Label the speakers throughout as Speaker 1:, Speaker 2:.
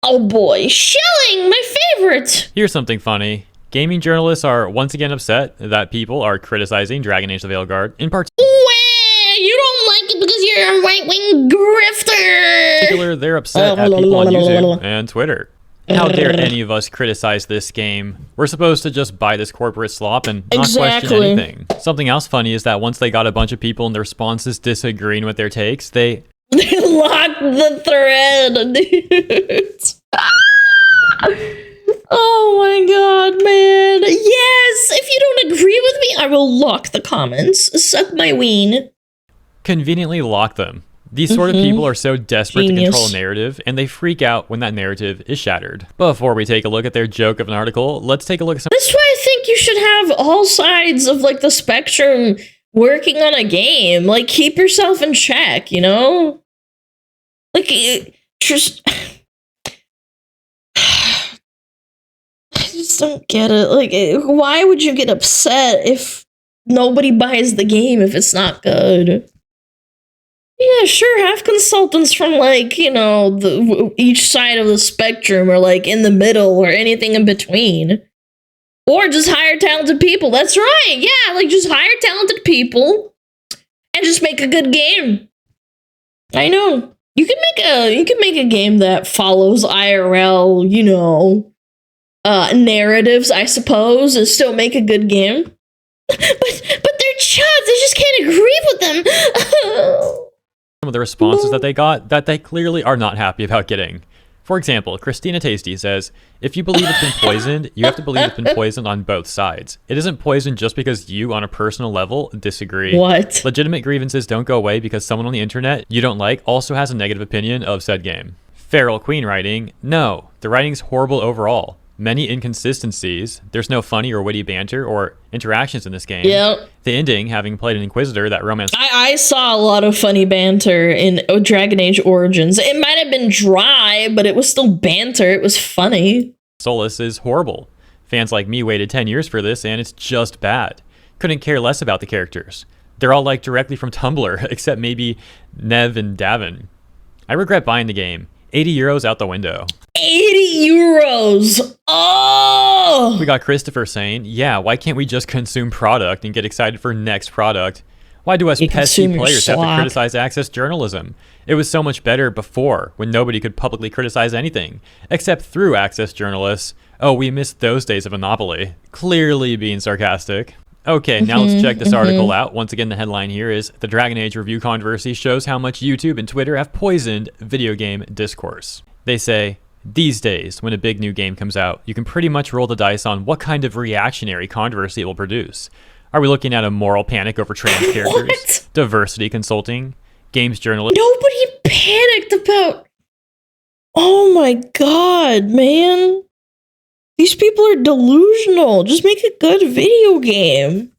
Speaker 1: Oh boy, shilling, my favorite!
Speaker 2: Here's something funny. Gaming journalists are once again upset that people are criticizing Dragon Age the Veilguard in particular.
Speaker 1: You don't like it because you're a right-wing grifter!
Speaker 2: They're upset at people on YouTube and Twitter. How dare any of us criticize this game? We're supposed to just buy this corporate slop and not question anything. Something else funny is that once they got a bunch of people in their responses disagreeing with their takes, they
Speaker 1: locked the thread, dude. Oh my god, man. Yes, if you don't agree with me, I will lock the comments. Suck my ween.
Speaker 2: Conveniently lock them. These sort of people are so desperate to control a narrative, and they freak out when that narrative is shattered. Before we take a look at their joke of an article, let's take a look at some—
Speaker 1: That's why I think you should have all sides of, like, the spectrum working on a game. Like, keep yourself in check, you know? Like, just... I just don't get it. Like, why would you get upset if nobody buys the game if it's not good? Yeah, sure, have consultants from, like, you know, each side of the spectrum, or, like, in the middle, or anything in between. Or just hire talented people. That's right, yeah, like, just hire talented people and just make a good game. I know. You can make a game that follows IRL, you know, narratives, I suppose, and still make a good game. but they're chuds, they just can't agree with them.
Speaker 2: Some of the responses that they got that they clearly are not happy about getting. For example, Christina Tasty says, if you believe it's been poisoned, you have to believe it's been poisoned on both sides. It isn't poisoned just because you, on a personal level, disagree.
Speaker 1: What?
Speaker 2: Legitimate grievances don't go away because someone on the internet you don't like also has a negative opinion of said game. Feral Queen writing, no, the writing's horrible overall. Many inconsistencies. There's no funny or witty banter or interactions in this game.
Speaker 1: Yep.
Speaker 2: The ending, having played an Inquisitor, that romance—
Speaker 1: I saw a lot of funny banter in Dragon Age Origins. It might have been dry, but it was still banter. It was funny.
Speaker 2: Solus is horrible. Fans like me waited 10 years for this, and it's just bad. Couldn't care less about the characters. They're all like directly from Tumblr, except maybe Nev and Davin. I regret buying the game. 80 euros out the window.
Speaker 1: 80 euros! Oh!
Speaker 2: We got Christopher saying, yeah, why can't we just consume product and get excited for next product? Why do us pesky players have to criticize access journalism? It was so much better before, when nobody could publicly criticize anything, except through access journalists. Oh, we missed those days of monopoly. Clearly being sarcastic. Okay, now let's check this article out. Once again, the headline here is, the Dragon Age review controversy shows how much YouTube and Twitter have poisoned video game discourse. They say, these days, when a big new game comes out, you can pretty much roll the dice on what kind of reactionary controversy it will produce. Are we looking at a moral panic over trans characters? Diversity consulting? Games journalism?
Speaker 1: Nobody panicked about... Oh my god, man. These people are delusional. Just make a good video game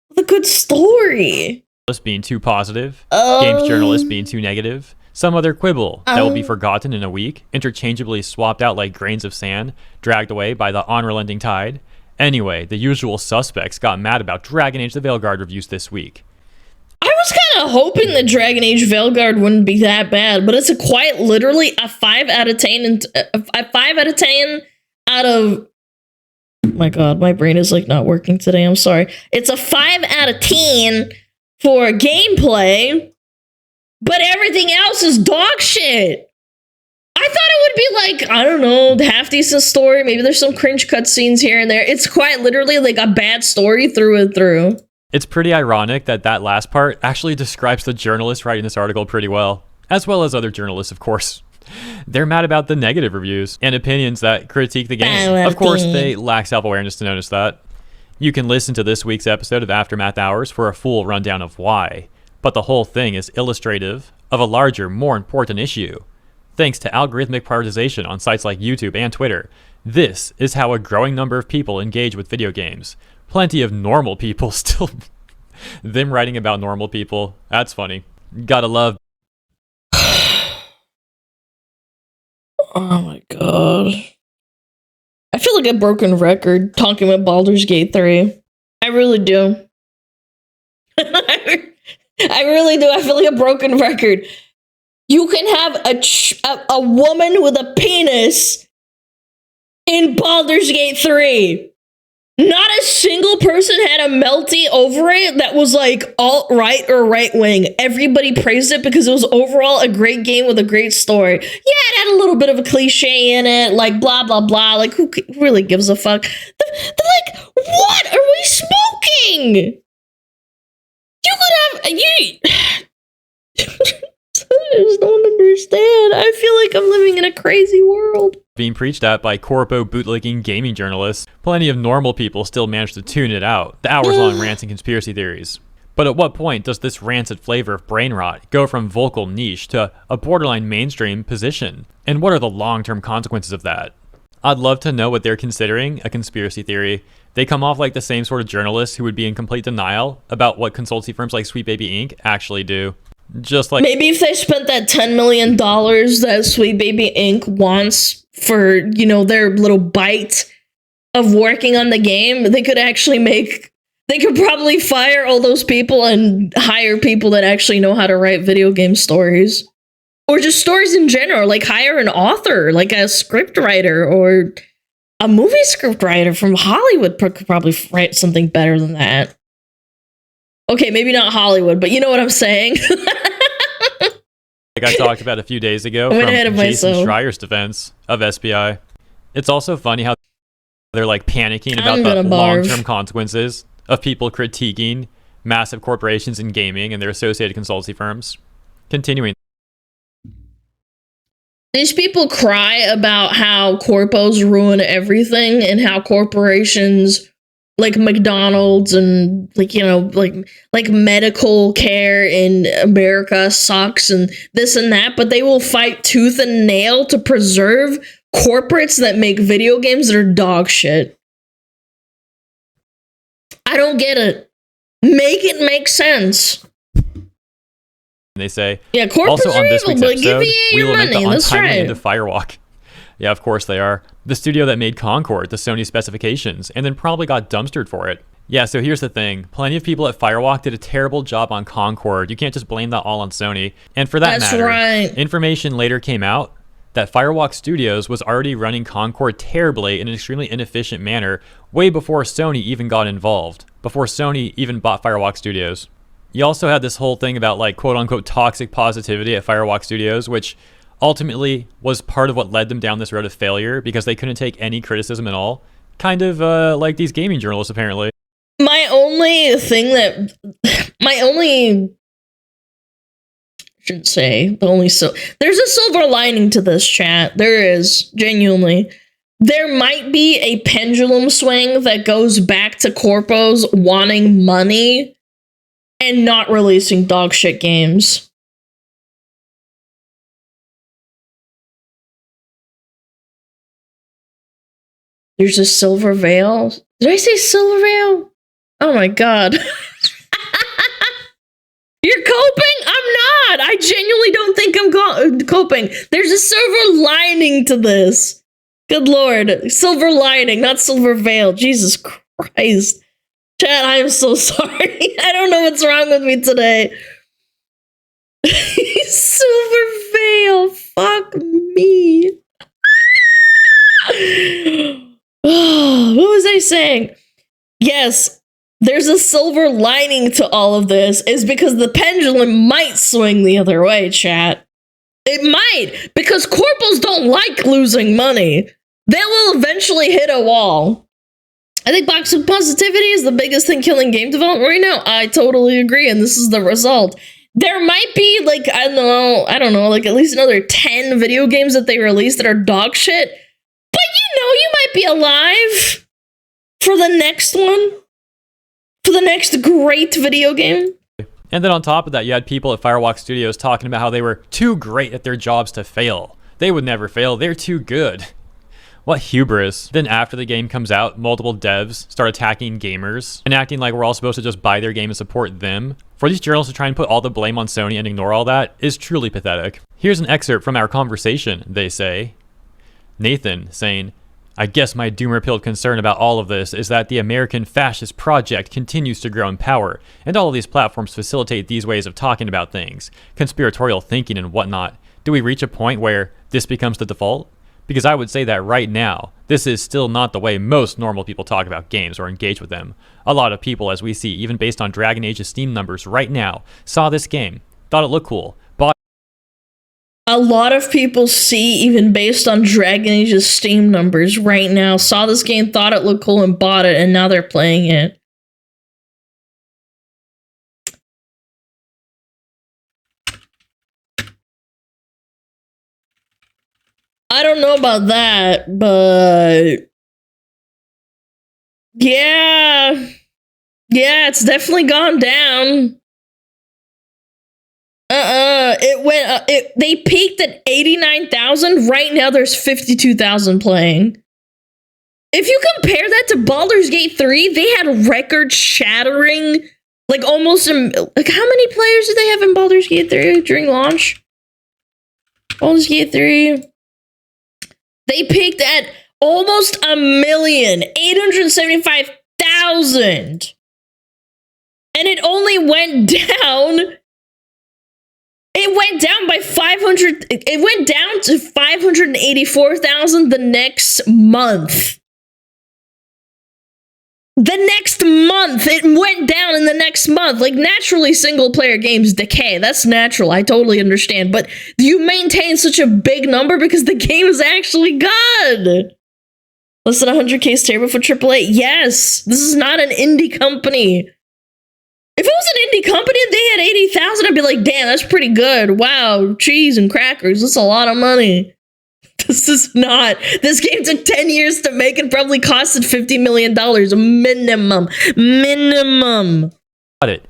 Speaker 1: with a good story.
Speaker 2: Being too positive, games journalists being too negative, some other quibble that will be forgotten in a week, interchangeably swapped out like grains of sand, dragged away by the unrelenting tide. Anyway, the usual suspects got mad about Dragon Age the Veilguard reviews this week.
Speaker 1: I was kind of hoping that Dragon Age Veilguard wouldn't be that bad, but it's quite literally a 5 out of 10 and a 5 out of 10 out of... Oh my god, my brain is like not working today, I'm sorry. It's a 5 out of 10 for gameplay, but everything else is dog shit. I thought it would be like, I don't know, half decent story. Maybe there's some cringe cutscenes here and there. It's quite literally like a bad story through and through.
Speaker 2: It's pretty ironic that that last part actually describes the journalist writing this article pretty well, as well as other journalists, of course. They're mad about the negative reviews and opinions that critique the game. Of course, they lack self-awareness to notice that. You can listen to this week's episode of Aftermath Hours for a full rundown of why, but the whole thing is illustrative of a larger, more important issue. Thanks to algorithmic prioritization on sites like YouTube and Twitter, this is how a growing number of people engage with video games. Plenty of normal people still... Them writing about normal people, that's funny. Gotta love...
Speaker 1: Oh my god. I feel like a broken record talking about Baldur's Gate 3. I really do. I really do. I feel like a broken record. You can have a woman with a penis in Baldur's Gate 3. Not a single person had a melty over it that was like alt-right or right-wing. Everybody praised it because it was overall a great game with a great story. Yeah, it had a little bit of a cliche in it, like blah, blah, blah. Like, who really gives a fuck? Like, what are we smoking? You could have... I just don't understand. I feel like I'm living in a crazy world.
Speaker 2: Being preached at by corpo bootlegging gaming journalists, plenty of normal people still manage to tune it out, the hours-long rants and conspiracy theories. But at what point does this rancid flavor of brain rot go from vocal niche to a borderline mainstream position? And what are the long-term consequences of that? I'd love to know what they're considering a conspiracy theory. They come off like the same sort of journalists who would be in complete denial about what consultancy firms like Sweet Baby Inc. actually do. Just like
Speaker 1: maybe if they spent that $10 million that Sweet Baby Inc. wants for, you know, their little bite of working on the game, they could probably fire all those people and hire people that actually know how to write video game stories. Or just stories in general, like hire an author, like a script writer or a movie script writer from Hollywood could probably write something better than that. Okay, maybe not Hollywood, but you know what I'm saying?
Speaker 2: Like I talked about a few days ago from Jason Schreier's defense of SBI. It's also funny how they're like panicking about the long-term consequences of people critiquing massive corporations in gaming and their associated consultancy firms. Continuing.
Speaker 1: These people cry about how corpos ruin everything and how corporations like McDonald's and like, you know, like medical care in America sucks and this and that, but they will fight tooth and nail to preserve corporates that make video games that are dog shit. I don't get it. Make it make sense.
Speaker 2: They say,
Speaker 1: yeah, corporates
Speaker 2: also on this week's episode, we lament the
Speaker 1: That's
Speaker 2: untimely
Speaker 1: right.
Speaker 2: end of Firewalk. Yeah, of course they are. The studio that made Concord to Sony specifications and then probably got dumpstered for it. Yeah, so here's the thing. Plenty of people at Firewalk did a terrible job on Concord. You can't just blame that all on Sony. And for that matter,
Speaker 1: right.
Speaker 2: Information later came out that Firewalk Studios was already running Concord terribly in an extremely inefficient manner way before Sony even got involved, before Sony even bought Firewalk Studios. You also had this whole thing about like quote-unquote toxic positivity at Firewalk Studios, which ultimately was part of what led them down this road of failure because they couldn't take any criticism at all. Kind of like these gaming journalists, apparently.
Speaker 1: My only there's a silver lining to this, chat. There is, genuinely. There might be a pendulum swing that goes back to corpos wanting money and not releasing dog shit games. There's a silver veil. Did I say silver veil? Oh my god. You're coping? I'm not. I genuinely don't think I'm coping. There's a silver lining to this. Good lord. Silver lining, not silver veil. Jesus Christ. Chat, I am so sorry. I don't know what's wrong with me today. Silver veil. Fuck me. What was I saying? Yes, there's a silver lining to all of this is because the pendulum might swing the other way, chat. It might, because corpos don't like losing money. They will eventually hit a wall. I think toxic positivity is the biggest thing killing game development right now. I totally agree, and this is the result. There might be, like, I don't know, like at least another 10 video games that they release that are dog shit. But you know, you might be alive for the next one. For the next great video game.
Speaker 2: And then on top of that, you had people at Firewalk Studios talking about how they were too great at their jobs to fail. They would never fail. They're too good. What hubris. Then after the game comes out, multiple devs start attacking gamers and acting like we're all supposed to just buy their game and support them. For these journalists to try and put all the blame on Sony and ignore all that is truly pathetic. Here's an excerpt from our conversation, they say. Nathan saying, I guess my doomer-pilled concern about all of this is that the American fascist project continues to grow in power, and all of these platforms facilitate these ways of talking about things, conspiratorial thinking and whatnot. Do we reach a point where this becomes the default? Because I would say that right now, this is still not the way most normal people talk about games or engage with them. A lot of people, as we see, even based on Dragon Age's Steam numbers right now, saw this game, thought it looked cool, bought.
Speaker 1: A lot of people see, even based on Dragon Age's Steam numbers right now, saw this game, thought it looked cool, and bought it, and now they're playing it. I don't know about that, but yeah, it's definitely gone down. It went. They peaked at 89,000. Right now, there's 52,000 playing. If you compare that to Baldur's Gate 3, they had record-shattering, like almost. Like how many players did they have in Baldur's Gate 3 during launch? Baldur's Gate 3. They peaked at almost 1,875,000. And it only went down. It went down by 500. It went down to 584,000 the next month. The next month, it went down in the next month. Like, naturally, single-player games decay. That's natural. I totally understand. But you maintain such a big number because the game is actually good. Less than 100K is terrible for AAA. Yes, this is not an indie company. If it was an indie company and they had 80,000, I'd be like, damn, that's pretty good. Wow, cheese and crackers. That's a lot of money. This is not. This game took 10 years to make and probably costed $50 million. Minimum.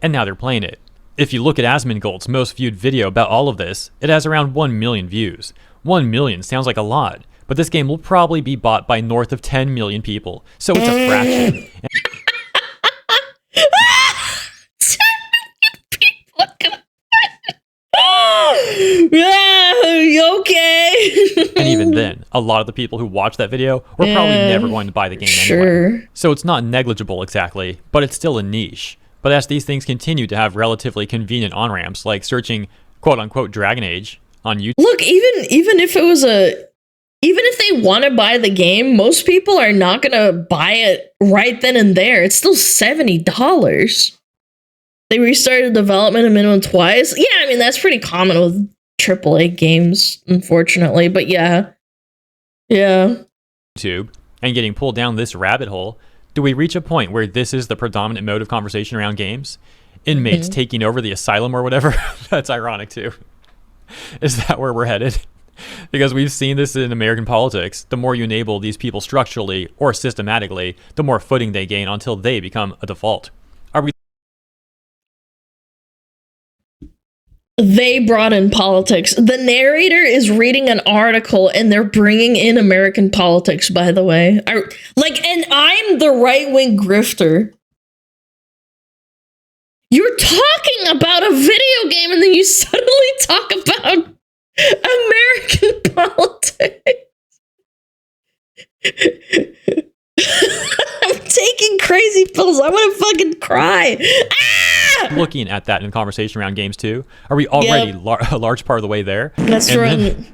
Speaker 2: And now they're playing it. If you look at Asmongold's most viewed video about all of this, it has around 1 million views. 1 million sounds like a lot, but this game will probably be bought by north of 10 million people, so it's a fraction.
Speaker 1: Okay.
Speaker 2: And even then, a lot of the people who watched that video were probably never going to buy the game anyway. So it's not negligible exactly, but it's still a niche. But as these things continue to have relatively convenient on-ramps, like searching quote-unquote Dragon Age on YouTube.
Speaker 1: Look, even if it was even if they want to buy the game, most people are not going to buy it right then and there. It's still $70. They restarted development a minimum twice. Yeah, I mean, that's pretty common with AAA games, unfortunately. But yeah.
Speaker 2: YouTube and getting pulled down this rabbit hole, do we reach a point where this is the predominant mode of conversation around games? Inmates taking over the asylum or whatever? That's ironic too. Is that where we're headed? Because we've seen this in American politics. The more you enable these people structurally or systematically, the more footing they gain until they become a default.
Speaker 1: They brought in politics. The narrator is reading an article and they're bringing in American politics, by the way. And I'm the right-wing grifter. You're talking about a video game and then you suddenly talk about American politics. I'm taking crazy pills. I want to fucking cry.
Speaker 2: Looking at that in conversation around games too, are we already a large part of the way there?
Speaker 1: That's right.
Speaker 2: Then,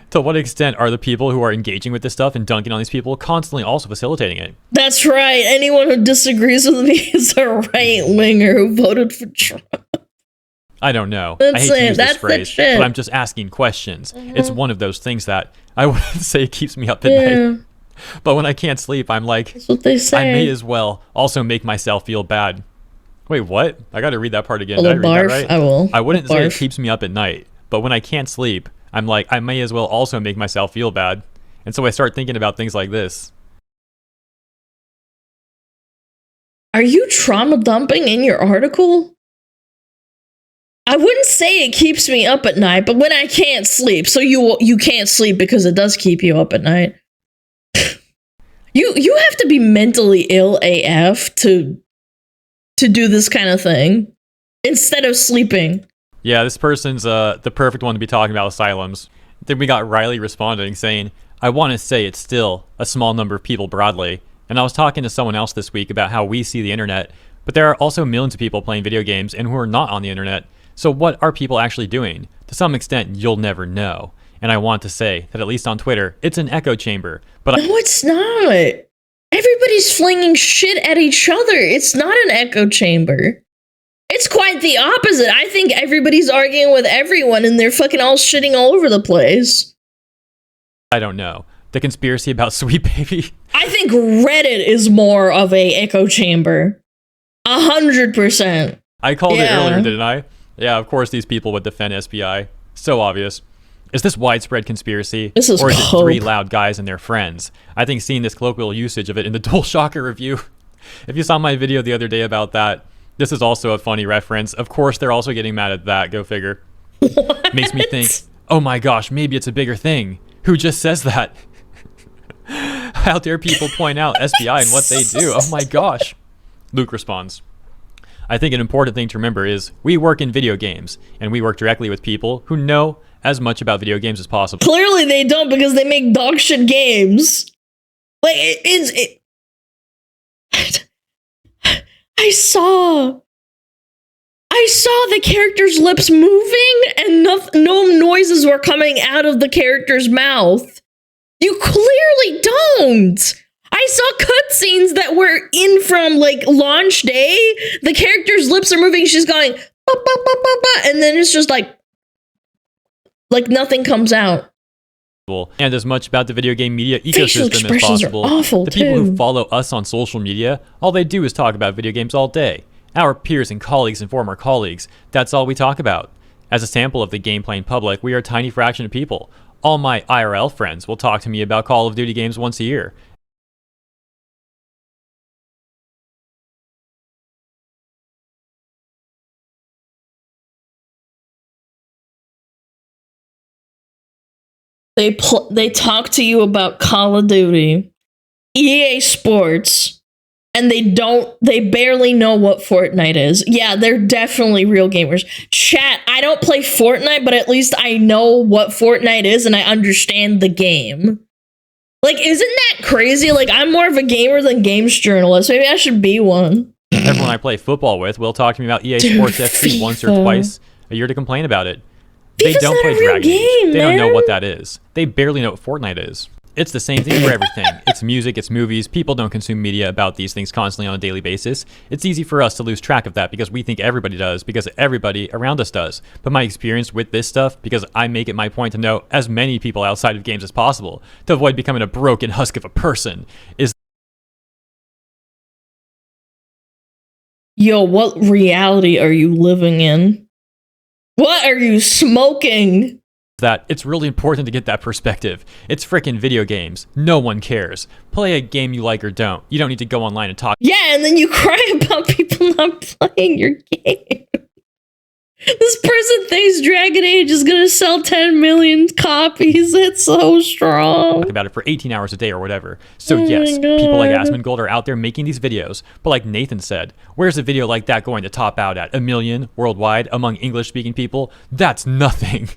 Speaker 2: to what extent are the people who are engaging with this stuff and dunking on these people constantly also facilitating it?
Speaker 1: That's right. Anyone who disagrees with me is a right-winger who voted for Trump.
Speaker 2: I don't know. I hate to use this phrase, but I'm just asking questions. It's one of those things that I wouldn't say keeps me up at night. But when I can't sleep, I'm like,
Speaker 1: that's what they say.
Speaker 2: I may as well also make myself feel bad. Wait, what? I got to read that part again. Did I read that right?
Speaker 1: I will.
Speaker 2: I wouldn't say it keeps me up at night, but when I can't sleep, I'm like, I may as well also make myself feel bad. And so I start thinking about things like this.
Speaker 1: Are you trauma dumping in your article? I wouldn't say it keeps me up at night, but when I can't sleep, so you can't sleep because it does keep you up at night. You have to be mentally ill AF to do this kind of thing instead of sleeping.
Speaker 2: Yeah, this person's the perfect one to be talking about asylums. Then we got Riley responding saying, I want to say it's still a small number of people broadly. And I was talking to someone else this week about how we see the internet, but there are also millions of people playing video games and who are not on the internet. So what are people actually doing? To some extent, you'll never know. And I want to say that at least on Twitter, it's an echo chamber. But
Speaker 1: no, it's not. Everybody's flinging shit at each other. It's not an echo chamber. It's quite the opposite. I think everybody's arguing with everyone and they're fucking all shitting all over the place.
Speaker 2: I don't know. The conspiracy about Sweet Baby.
Speaker 1: I think Reddit is more of a echo chamber. 100%.
Speaker 2: I called it earlier, didn't I? Yeah, of course these people would defend SBI. So obvious. Is this widespread conspiracy?
Speaker 1: This is
Speaker 2: or is it three loud guys and their friends? I think seeing this colloquial usage of it in the DualShocker review. If you saw my video the other day about that, this is also a funny reference. Of course, they're also getting mad at that. Go figure.
Speaker 1: What?
Speaker 2: Makes me think, oh my gosh, maybe it's a bigger thing. Who just says that? How dare people point out SBI and what they do? Oh my gosh. Luke responds, I think an important thing to remember is we work in video games, and we work directly with people who know as much about video games as possible.
Speaker 1: Clearly they don't, because they make dog shit games. Like, I saw the character's lips moving and no noises were coming out of the character's mouth. You clearly don't. I saw cutscenes that were in from like launch day. The character's lips are moving. She's going, ba, ba, ba, ba, ba, and then it's just like nothing comes out.
Speaker 2: And as much about the video game media ecosystem as possible. The people who follow us on social media, all they do is talk about video games all day. Our peers and colleagues and former colleagues, that's all we talk about. As a sample of the game playing public, we are a tiny fraction of people. All my IRL friends will talk to me about Call of Duty games once a year.
Speaker 1: They talk to you about Call of Duty, EA Sports, and they barely know what Fortnite is. Yeah, they're definitely real gamers. Chat, I don't play Fortnite, but at least I know what Fortnite is and I understand the game. Like, isn't that crazy? Like, I'm more of a gamer than games journalist. Maybe I should be one.
Speaker 2: Everyone I play football with will talk to me about EA Sports FC once or twice a year to complain about it. They
Speaker 1: FIFA's
Speaker 2: don't play
Speaker 1: not a real
Speaker 2: Dragon Age.
Speaker 1: game,
Speaker 2: They don't know
Speaker 1: man.
Speaker 2: what that is. They barely know what Fortnite is. It's the same thing for everything. It's music, it's movies. People don't consume media about these things constantly on a daily basis. It's easy for us to lose track of that because we think everybody does, because everybody around us does. But my experience with this stuff, because I make it my point to know as many people outside of games as possible, to avoid becoming a broken husk of a person, is
Speaker 1: Yo, what reality are you living in? What are you smoking?
Speaker 2: that it's really important to get that perspective. It's frickin' video games. No one cares. Play a game you like or don't. You don't need to go online and talk.
Speaker 1: Yeah, and then you cry about people not playing your game. This person thinks Dragon Age is gonna sell 10 million copies. It's so strong.
Speaker 2: Talk about it for 18 hours a day or whatever. So yes, people like Asmongold are out there making these videos. But like Nathan said, where's a video like that going to top out at? 1 million worldwide among English-speaking people? That's nothing.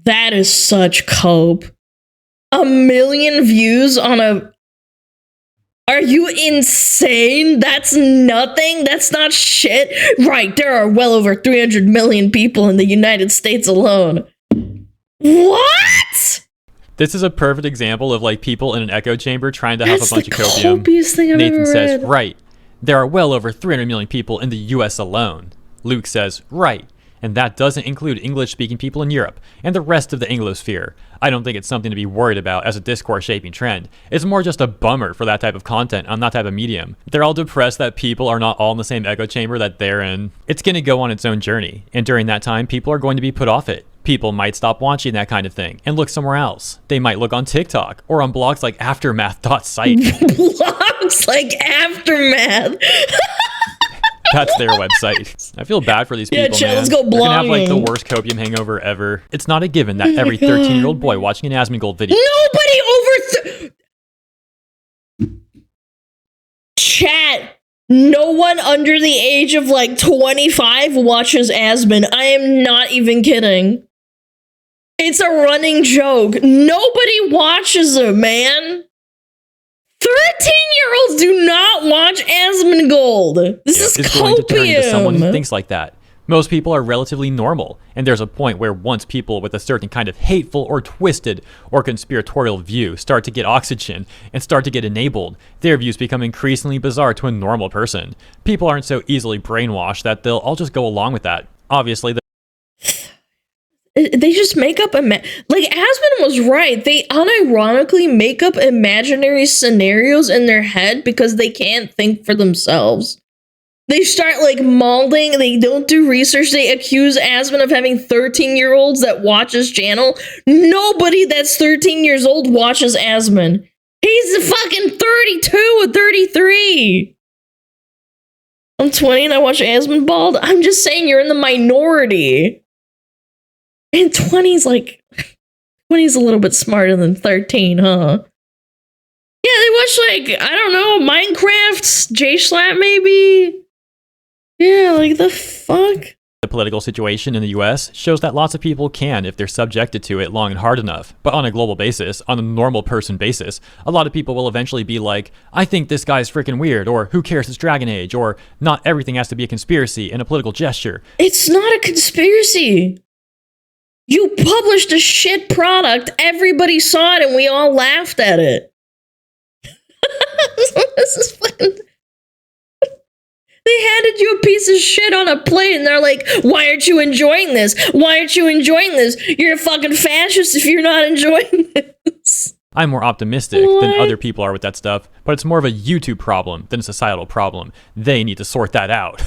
Speaker 1: That is such cope. 1 million views on a... Are you insane? That's nothing. That's not shit. Right, there are well over 300 million people in the United States alone. What?
Speaker 2: This is a perfect example of like people in an echo chamber trying to have a bunch of copium.
Speaker 1: That's the copiest thing I've
Speaker 2: Nathan
Speaker 1: ever
Speaker 2: says,
Speaker 1: read.
Speaker 2: right. There are well over 300 million people in the US alone. Luke says, right. And that doesn't include English-speaking people in Europe and the rest of the Anglosphere. I don't think it's something to be worried about as a discourse-shaping trend. It's more just a bummer for that type of content on that type of medium. They're all depressed that people are not all in the same echo chamber that they're in. It's going to go on its own journey, and during that time, people are going to be put off it. People might stop watching that kind of thing and look somewhere else. They might look on TikTok or on blogs like aftermath.site.
Speaker 1: Blogs like Aftermath.
Speaker 2: That's their website. I feel bad for these people,
Speaker 1: Chet,
Speaker 2: man.
Speaker 1: let's go
Speaker 2: They're gonna have like the
Speaker 1: blogging.
Speaker 2: worst copium hangover ever. It's not a given that every 13-year-old boy watching an Asmongold video.
Speaker 1: Nobody over... Chat. No one under the age of like 25 watches Asmon. I am not even kidding. It's a running joke. Nobody watches it, man. 13-year-olds do not watch Asmongold. This is
Speaker 2: it's
Speaker 1: copium.
Speaker 2: Going to turn into someone who thinks like that. Most people are relatively normal, and there's a point where once people with a certain kind of hateful or twisted or conspiratorial view start to get oxygen and start to get enabled, their views become increasingly bizarre to a normal person. People aren't so easily brainwashed that they'll all just go along with that. Obviously,
Speaker 1: they just make up like Asmon was right. They unironically make up imaginary scenarios in their head because they can't think for themselves. They start like molding, they don't do research, they accuse Asmon of having 13-year-olds that watch his channel. Nobody that's 13 years old watches Asmon. He's fucking 32 or 33. I'm 20 and I watch Asmon Bald. I'm just saying you're in the minority. And 20's like, 20's a little bit smarter than 13, huh? Yeah, they watch like, I don't know, Minecraft, J-Slap maybe? Yeah, like the fuck?
Speaker 2: The political situation in the US shows that lots of people can if they're subjected to it long and hard enough. But on a global basis, on a normal person basis, a lot of people will eventually be like, I think this guy's freaking weird, or who cares, it's Dragon Age, or not everything has to be a conspiracy and a political gesture.
Speaker 1: It's not a conspiracy. You published a shit product, everybody saw it, and we all laughed at it. This is fucking... They handed you a piece of shit on a plate and they're like, why aren't you enjoying this? Why aren't you enjoying this? You're a fucking fascist if you're not enjoying this.
Speaker 2: I'm more optimistic than other people are with that stuff, but it's more of a YouTube problem than a societal problem. They need to sort that out.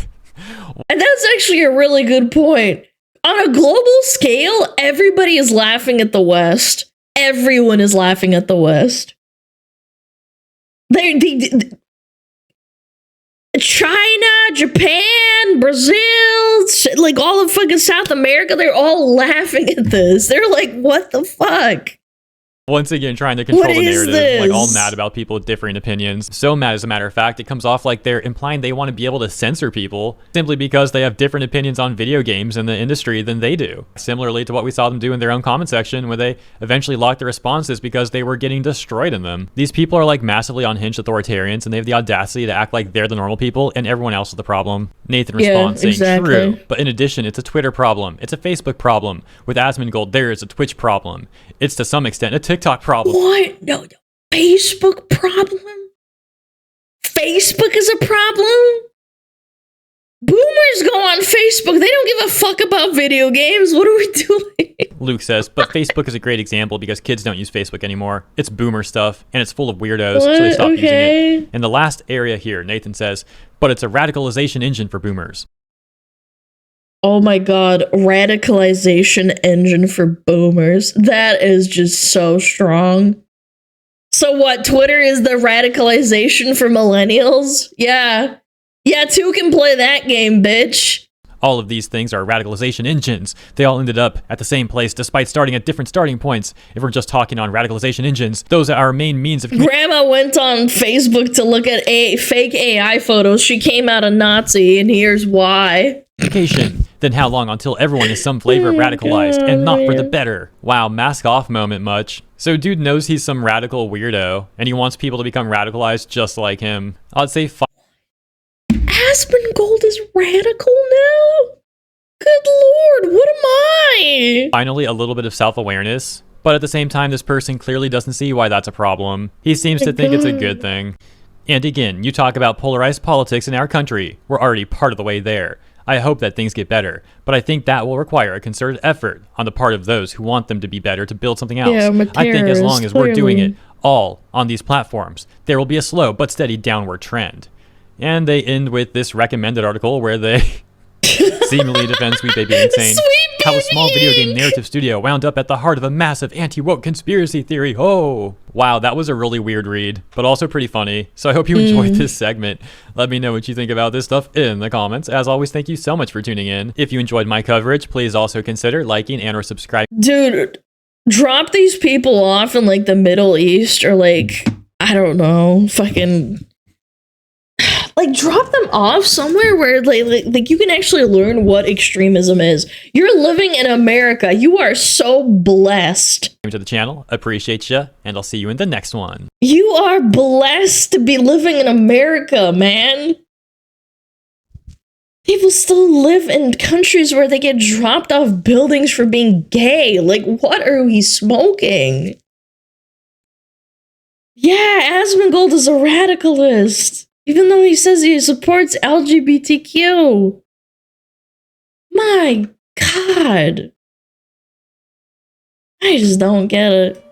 Speaker 1: And that's actually a really good point. On a global scale, everybody is laughing at the West. Everyone is laughing at the West. China, Japan, Brazil, like all of fucking South America, they're all laughing at this. They're like, what the fuck?
Speaker 2: Once again, trying to control the narrative, like all mad about people with differing opinions. So mad, as a matter of fact, it comes off like they're implying they want to be able to censor people simply because they have different opinions on video games in the industry than they do. Similarly to what we saw them do in their own comment section, where they eventually locked their responses because they were getting destroyed in them. These people are like massively unhinged authoritarians, and they have the audacity to act like they're the normal people and everyone else is the problem. Nathan responds saying, true, but in addition, it's a Twitter problem, it's a Facebook problem. With Asmongold, there is a Twitch problem. It's to some extent a TikTok problem.
Speaker 1: What? No, Facebook problem? Facebook is a problem? Boomers go on Facebook. They don't give a fuck about video games. What are we doing?
Speaker 2: Luke says, but Facebook is a great example because kids don't use Facebook anymore. It's boomer stuff, and it's full of weirdos, so they stop using it. And the last area here, Nathan says, but it's a radicalization engine for boomers.
Speaker 1: Oh my god, radicalization engine for boomers. That is just so strong. So what, Twitter is the radicalization for millennials? Yeah. Yeah, two can play that game, bitch.
Speaker 2: All of these things are radicalization engines. They all ended up at the same place despite starting at different starting points. If we're just talking on radicalization engines, those are our main means of...
Speaker 1: Grandma went on Facebook to look at fake AI photos. She came out a Nazi, and here's why.
Speaker 2: Then how long until everyone is some flavor of radicalized and not for the better? Wow, mask off moment much. So dude knows he's some radical weirdo, and he wants people to become radicalized just like him. I'd say
Speaker 1: Asmongold is radical now? Good lord, what am I?
Speaker 2: Finally, a little bit of self-awareness, but at the same time, this person clearly doesn't see why that's a problem. He seems to think it's a good thing. And again, you talk about polarized politics in our country. We're already part of the way there. I hope that things get better, but I think that will require a concerted effort on the part of those who want them to be better to build something else. I think as long as we're doing it all on these platforms, there will be a slow but steady downward trend. And they end with this recommended article where they seemingly defend Sweet Baby Insane. How a small video game narrative studio wound up at the heart of a massive anti-woke conspiracy theory. Oh, wow, that was a really weird read, but also pretty funny. So I hope you enjoyed this segment. Let me know what you think about this stuff in the comments. As always, thank you so much for tuning in. If you enjoyed my coverage, please also consider liking and or subscribing.
Speaker 1: Dude, drop these people off in like the Middle East or like, I don't know, fucking... like drop them off somewhere where like you can actually learn what extremism is. You're living in America. You are so blessed.
Speaker 2: To the channel, appreciate you, and I'll see you in the next one.
Speaker 1: You are blessed to be living in America, man. People still live in countries where they get dropped off buildings for being gay. Like, what are we smoking? Yeah, Asmongold is a radicalist, even though he says he supports LGBTQ. My God. I just don't get it.